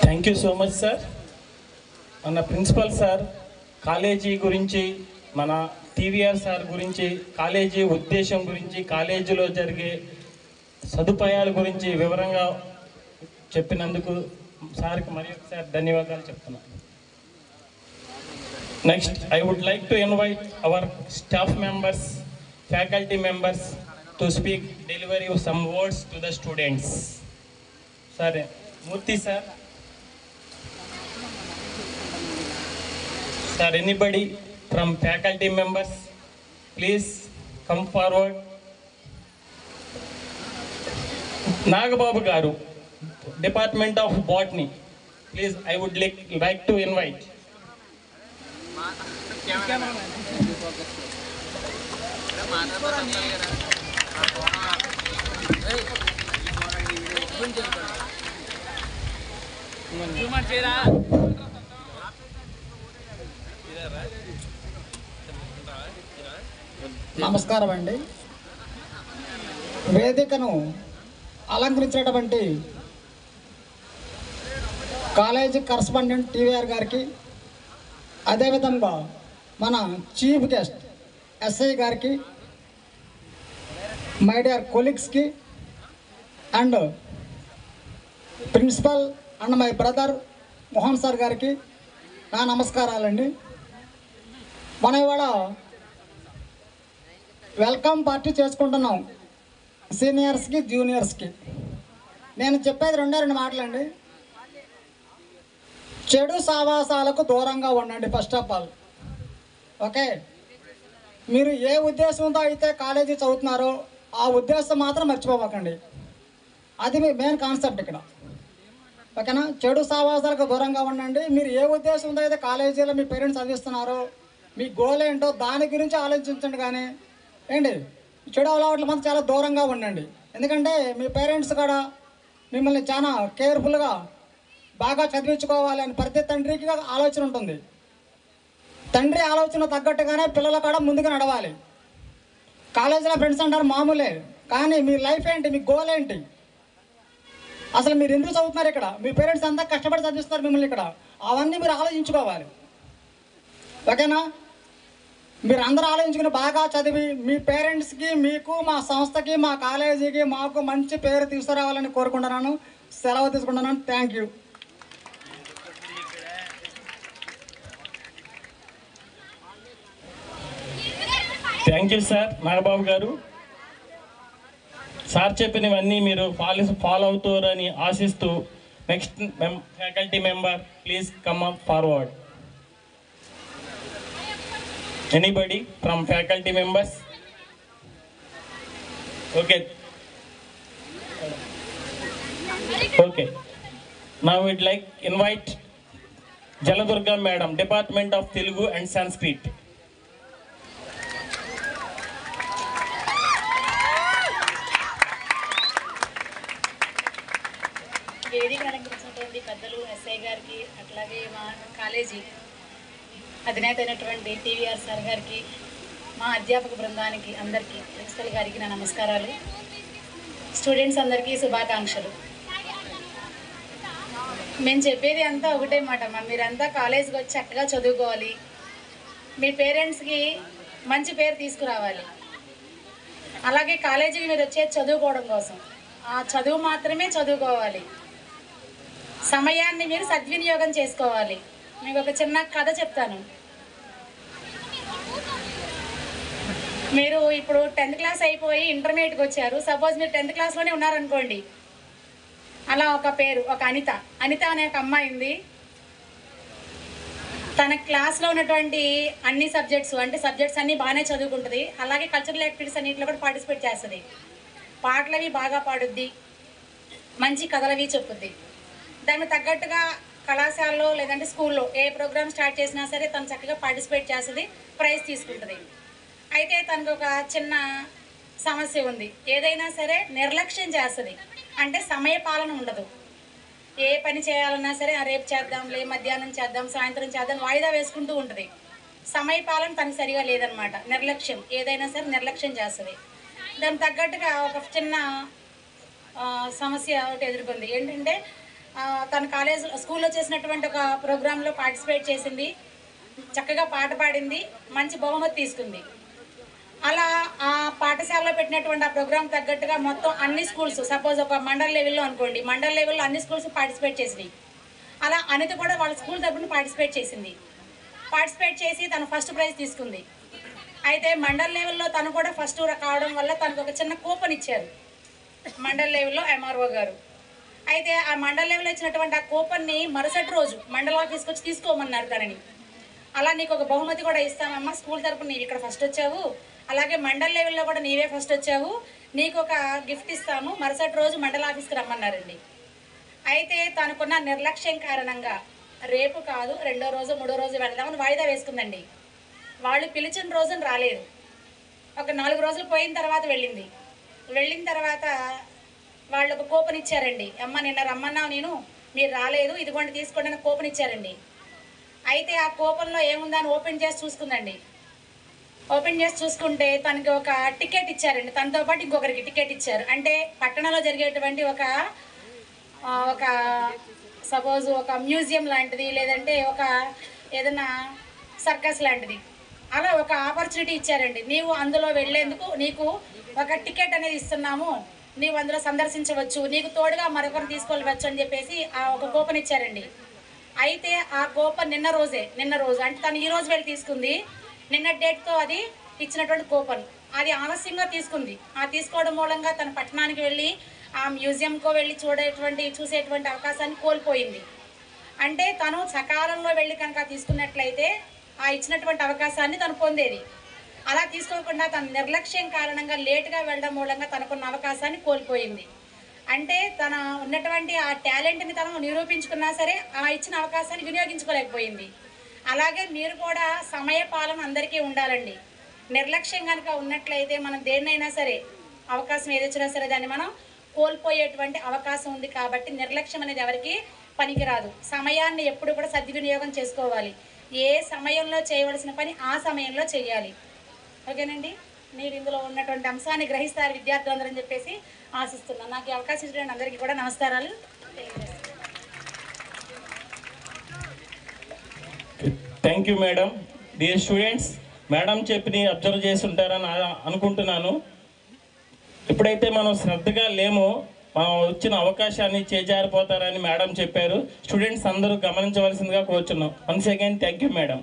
Thank you so much sir. మన principal sir college గురించి, మన టీవీఆర్ సార్ గురించి, కాలేజీ ఉద్దేశం గురించి, కాలేజీలో జరిగే సదుపాయాల గురించి వివరంగా చెప్పినందుకు సార్కి మరి ఒకసారి ధన్యవాదాలు చెప్తున్నాను. Next I would like to invite our staff members, faculty members to speak, deliver you some words to the students. Sir, Murthy sir. Sir, anybody from faculty members, please come forward. Nagababu garu, Department of Botany, please, I would like to invite. నమస్కారం అండి. వేదికను అలంకరించినటువంటి college correspondent TVR గారికి, అదేవిధంగా మన chief guest SI గారికి, my dear కొలీగ్స్కి and principal and my brother Mohan sir గారికి నా నమస్కారాలండి. మనం ఇవాళ వెల్కమ్ పార్టీ చేసుకుంటున్నాం సీనియర్స్కి జూనియర్స్కి. నేను చెప్పేది రెండు మాటలండి. చెడు సావాసాలకు దూరంగా ఉండండి ఫస్ట్ ఆఫ్ ఆల్. ఓకే, మీరు ఏ ఉద్దేశంతో అయితే కాలేజీ చదువుతున్నారో ఆ ఉద్దేశం మాత్రం మర్చిపోకండి. అది మీ మెయిన్ కాన్సెప్ట్ ఇక్కడ. ఓకేనా? చెడు సావాసాలకు దూరంగా ఉండండి. మీరు ఏ ఉద్దేశంతో అయితే కాలేజీలో మీ పేరెంట్స్ చదివిస్తున్నారో, మీ గోల్ ఏంటో దాని గురించి ఆలోచించండి. కానీ ఏంటి చెడు అలవాట్ల మంది చాలా దూరంగా ఉండండి. ఎందుకంటే మీ పేరెంట్స్ కూడా మిమ్మల్ని చాలా కేర్ఫుల్గా బాగా చదివించుకోవాలి అని ప్రతి తండ్రికి ఆలోచన ఉంటుంది. తండ్రి ఆలోచన తగ్గట్టుగానే పిల్లలు కూడా ముందుకు నడవాలి. కాలేజీలో ఫ్రెండ్స్ అంటారు మామూలే, కానీ మీ లైఫ్ ఏంటి, మీ గోల్ ఏంటి, అసలు మీరు ఎందుకు చదువుతున్నారు, ఇక్కడ మీ పేరెంట్స్ అంతా కష్టపడి చదివిస్తారు మిమ్మల్ని, ఇక్కడ అవన్నీ మీరు ఆలోచించుకోవాలి. ఓకేనా? మీరు అందరూ ఆలోచించుకుని బాగా చదివి మీ పేరెంట్స్కి, మీకు, మా సంస్థకి, మా కాలేజీకి, మాకు మంచి పేరు తీసుకురావాలని కోరుకుంటున్నాను. సెలవు తీసుకుంటున్నాను. Thank you. Thank you sir Nagababu గారు. సార్ చెప్పినవన్నీ మీరు ఫాలో అవుతారని ఆశిస్తూ next faculty member please come up forward. Anybody from faculty members? Okay, okay. Now we'd like invite Jaladurga Madam, Department of Telugu and Sanskrit. వేదిక అలంకరించినటువంటి పెద్దలు SI గారికి, అట్లాగే మా కాలేజీ అధినేత అయినటువంటి టీవీఆర్ సార్ గారికి, మా అధ్యాపక బృందానికి అందరికీ, ప్రిన్సిపల్ గారికి నా నమస్కారాలు. స్టూడెంట్స్ అందరికీ శుభాకాంక్షలు. మేము చెప్పేది అంతా ఒకటే మాట, మీరంతా కాలేజీకి వచ్చి చక్కగా చదువుకోవాలి, మీ పేరెంట్స్కి మంచి పేరు తీసుకురావాలి. అలాగే కాలేజీకి మీరు వచ్చేది చదువుకోవడం కోసం, ఆ చదువు మాత్రమే చదువుకోవాలి. సమయాన్ని మీరు సద్వినియోగం చేసుకోవాలి. మీకు ఒక చిన్న కథ చెప్తాను. మీరు ఇప్పుడు 10th క్లాస్ అయిపోయి ఇంటర్మీడియట్కి వచ్చారు. సపోజ్ మీరు 10th క్లాస్లోనే ఉన్నారనుకోండి. అలా ఒక పేరు, ఒక అనిత అనే ఒక అమ్మాయి ఉంది. తన క్లాస్లో ఉన్నటువంటి అన్ని సబ్జెక్ట్స్ అన్నీ బాగానే చదువుకుంటుంది. అలాగే కల్చరల్ యాక్టివిటీస్ అన్నింటిలో కూడా పార్టిసిపేట్ చేస్తుంది. పాటలవి బాగా పాడుద్ది, మంచి కథలవి చెప్పుద్ది. దానికి తగ్గట్టుగా కళాశాలలో లేదంటే స్కూల్లో ఏ ప్రోగ్రామ్ స్టార్ట్ చేసినా సరే తను చక్కగా పార్టిసిపేట్ చేస్తుంది, ప్రైజ్ తీసుకుంటుంది. అయితే తనకు ఒక చిన్న సమస్య ఉంది. ఏదైనా సరే నిర్లక్ష్యం చేస్తుంది, అంటే సమయపాలన ఉండదు. ఏ పని చేయాలన్నా సరే రేపు చేద్దాంలే, మధ్యాహ్నం చేద్దాం, సాయంత్రం చేద్దాం, వాయిదా వేసుకుంటూ ఉంటుంది. సమయపాలన తనకు సరిగా లేదనమాట. నిర్లక్ష్యం, ఏదైనా సరే నిర్లక్ష్యం చేస్తుంది. దానికి తగ్గట్టుగా ఒక చిన్న సమస్య ఒకటి ఎదుర్కొంది. ఏంటంటే తన స్కూల్లో చేసినటువంటి ఒక ప్రోగ్రాంలో పార్టిసిపేట్ చేసింది, చక్కగా పాట పాడింది, మంచి బహుమతి తీసుకుంది. అలా ఆ పాఠశాలలో పెట్టినటువంటి ఆ ప్రోగ్రాం తగ్గట్టుగా మొత్తం అన్ని స్కూల్స్, సపోజ్ ఒక మండల్ లెవెల్లో అనుకోండి, మండల్ లెవెల్లో అన్ని స్కూల్స్ పార్టిసిపేట్ చేసినాయి. అలా అనిత కూడా వాళ్ళ స్కూల్ తరపున పార్టిసిపేట్ చేసింది. పార్టిసిపేట్ చేసి తను ఫస్ట్ ప్రైజ్ తీసుకుంది. అయితే మండల్ లెవెల్లో తను కూడా ఫస్ట్ కావడం వల్ల తనకు ఒక చిన్న కూపన్ ఇచ్చారు మండల్ లెవెల్లో ఎంఆర్ఓ గారు. అయితే ఆ మండల్ లెవెల్లో ఇచ్చినటువంటి ఆ కూపన్ని మరుసటి రోజు మండల ఆఫీస్కి వచ్చి తీసుకోమన్నారు తనని. అలా నీకు ఒక బహుమతి కూడా ఇస్తామమ్మా, స్కూల్ తరపున నీవు ఇక్కడ ఫస్ట్ వచ్చావు, అలాగే మండల్ లెవెల్లో కూడా నీవే ఫస్ట్ వచ్చావు, నీకు ఒక గిఫ్ట్ ఇస్తాము, మరుసటి రోజు మండల ఆఫీస్కి రమ్మన్నారండి. అయితే తనకున్న నిర్లక్ష్యం కారణంగా రేపు కాదు 2వ రోజు 3వ రోజు వెళ్దామని వాయిదా వేసుకుందండి. వాళ్ళు పిలిచిన రోజున రాలేదు. ఒక 4 రోజులు పోయిన తర్వాత వెళ్ళిన తర్వాత వాళ్ళు ఒక కూపన్ ఇచ్చారండి. అమ్మ నిన్న రమ్మన్నావు నేను, మీరు రాలేదు, ఇదిగోండి తీసుకోండి అని కూపన్ ఇచ్చారండి. అయితే ఆ కూపన్లో ఏముందని ఓపెన్ చేసి చూసుకుందండి. ఓపెన్ చేసి చూసుకుంటే తనకి ఒక టికెట్ ఇచ్చారండి, తనతో పాటు ఇంకొకరికి టికెట్ ఇచ్చారు. అంటే పట్టణంలో జరిగేటువంటి ఒక సపోజ్ ఒక మ్యూజియం లాంటిది, లేదంటే ఒక ఏదైనా సర్కస్ లాంటిది, అలా ఒక ఆపర్చునిటీ ఇచ్చారండి. నీవు అందులో వెళ్ళేందుకు నీకు ఒక టికెట్ అనేది ఇస్తున్నాము, నీవు అందులో సందర్శించవచ్చు, నీకు తోడుగా మరొకరిని తీసుకోవచ్చు అని చెప్పేసి ఆ ఒక కూపన్ ఇచ్చారండి. అయితే ఆ కూపన్ నిన్న రోజు అంటే తను ఈ రోజు వెళ్ళి తీసుకుంది, నిన్న డేట్తో అది ఇచ్చినటువంటి కూపన్ అది ఆలస్యంగా తీసుకుంది. ఆ తీసుకోవడం మూలంగా తన పట్టణానికి వెళ్ళి ఆ మ్యూజియంకో వెళ్ళి చూసేటువంటి అవకాశాన్ని కోల్పోయింది. అంటే తను సకాలంలో వెళ్ళి కనుక తీసుకున్నట్లయితే ఆ ఇచ్చినటువంటి అవకాశాన్ని తను పొందేది. అలా తీసుకోకుండా తన నిర్లక్ష్యం కారణంగా లేటుగా వెళ్ళడం మూలంగా తనకున్న అవకాశాన్ని కోల్పోయింది. అంటే తన ఉన్నటువంటి ఆ టాలెంట్ని తను నిరూపించుకున్నా సరే ఆ ఇచ్చిన అవకాశాన్ని వినియోగించుకోలేకపోయింది. అలాగే మీరు కూడా సమయ పాలన అందరికీ ఉండాలండి. నిర్లక్ష్యం కనుక ఉన్నట్లయితే మనం దేన్నైనా సరే అవకాశం ఏదొచ్చినా సరే దాన్ని మనం కోల్పోయేటువంటి అవకాశం ఉంది. కాబట్టి నిర్లక్ష్యం అనేది ఎవరికి పనికిరాదు. సమయాన్ని ఎప్పుడు కూడా సద్వినియోగం చేసుకోవాలి. ఏ సమయంలో చేయవలసిన పని ఆ సమయంలో చేయాలి. ఓకేనండి, మీరు ఇందులో ఉన్నటువంటి అంశాన్ని గ్రహిస్తారు విద్యార్థులందరూ అని చెప్పేసి ఆశిస్తున్నాను. నాకు ఈ అవకాశం ఇచ్చిన అందరికీ కూడా నమస్కారాలు. Thank you madam. Dear students, madam చెప్పి అబ్జర్వ్ చేసి ఉంటారని అనుకుంటున్నాను. ఎప్పుడైతే మనం శ్రద్ధగా లేమో మనం వచ్చిన అవకాశాన్ని చేజారిపోతారని మేడం చెప్పారు. స్టూడెంట్స్ అందరూ గమనించవలసిందిగా కోరుచున్నాం. Once again thank you madam.